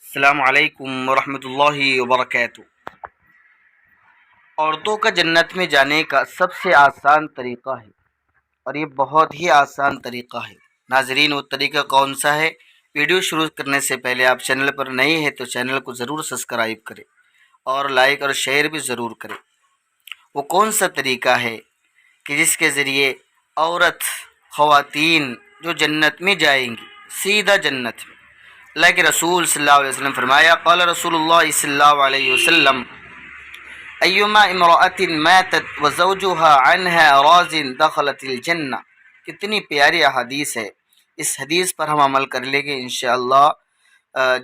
السلام علیکم ورحمۃ اللہ وبرکاتہ۔ عورتوں کا جنت میں جانے کا سب سے آسان طریقہ ہے، اور یہ بہت ہی آسان طریقہ ہے۔ ناظرین، وہ طریقہ کون سا ہے؟ ویڈیو شروع کرنے سے پہلے آپ چینل پر نئے ہیں تو چینل کو ضرور سبسکرائب کریں اور لائک اور شیئر بھی ضرور کریں۔ وہ کون سا طریقہ ہے کہ جس کے ذریعے خواتین جو جنت میں جائیں گی، سیدھا جنت میں؟ اللہ کے رسول صلی اللہ علیہ وسلم فرمایا، قال رسول اللہ صلی اللہ علیہ وسلم، ایما امرأۃ ماتت وزوجها عنها راض دخلت الجنہ۔ کتنی پیاری احادیث ہے، اس حدیث پر ہم عمل کر لیں گے انشاءاللہ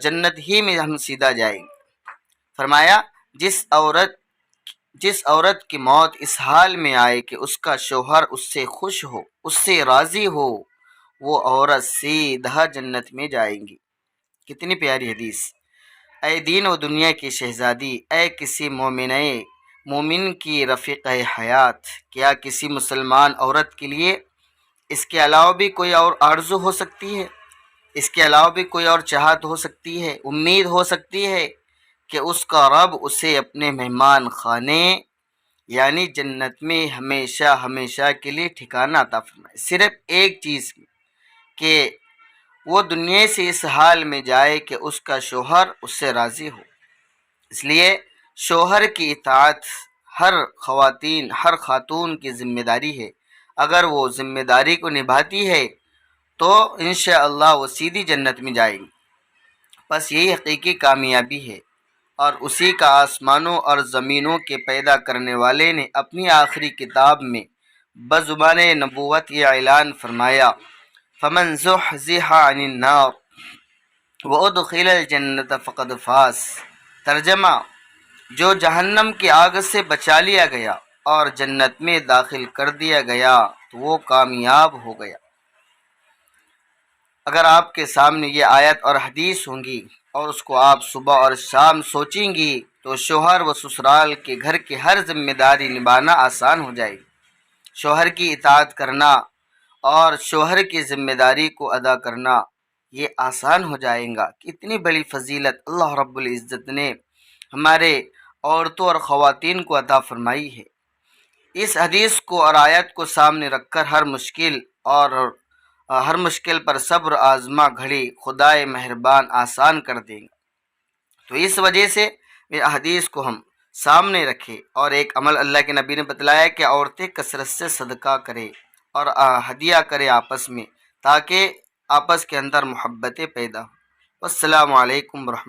جنت ہی میں ہم سیدھا جائیں گے۔ فرمایا، جس عورت کی موت اس حال میں آئے کہ اس کا شوہر اس سے خوش ہو، اس سے راضی ہو، وہ عورت سیدھا جنت میں جائیں گی۔ کتنی پیاری حدیث۔ اے دین و دنیا کی شہزادی، اے کسی مومن کی رفیقہ حیات، کیا کسی مسلمان عورت کے لیے اس کے علاوہ بھی کوئی اور آرزو ہو سکتی ہے؟ اس کے علاوہ بھی کوئی اور چاہت ہو سکتی ہے، امید ہو سکتی ہے کہ اس کا رب اسے اپنے مہمان خانے یعنی جنت میں ہمیشہ ہمیشہ کے لیے ٹھکانہ عطا فرمائے؟ صرف ایک چیز کی، کہ وہ دنیا سے اس حال میں جائے کہ اس کا شوہر اس سے راضی ہو۔ اس لیے شوہر کی اطاعت ہر خاتون کی ذمہ داری ہے۔ اگر وہ ذمہ داری کو نبھاتی ہے تو انشاءاللہ وہ سیدھی جنت میں جائے گی۔ بس یہی حقیقی کامیابی ہے، اور اسی کا آسمانوں اور زمینوں کے پیدا کرنے والے نے اپنی آخری کتاب میں بزبان نبوت یہ اعلان فرمایا، فمن زحزح عن النار وادخل الجنت فقد فاز۔ ترجمہ، جو جہنم کی آگ سے بچا لیا گیا اور جنت میں داخل کر دیا گیا تو وہ کامیاب ہو گیا۔ اگر آپ کے سامنے یہ آیت اور حدیث ہوں گی اور اس کو آپ صبح اور شام سوچیں گی تو شوہر و سسرال کے گھر کی ہر ذمہ داری نبھانا آسان ہو جائے گی۔ شوہر کی اطاعت کرنا اور شوہر کی ذمہ داری کو ادا کرنا یہ آسان ہو جائے گا۔ اتنی بڑی فضیلت اللہ رب العزت نے ہمارے عورتوں اور خواتین کو عطا فرمائی ہے۔ اس حدیث کو اور آیت کو سامنے رکھ کر ہر مشکل پر صبر آزما گھڑی خدائے مہربان آسان کر دیں گا۔ تو اس وجہ سے یہ حدیث کو ہم سامنے رکھے، اور ایک عمل اللہ کے نبی نے بتلایا کہ عورتیں کثرت سے صدقہ کرے اور ہدیہ کرے آپس میں، تاکہ آپس کے اندر محبتیں پیدا ہوں۔ السلام علیکم ورحمۃ اللہ۔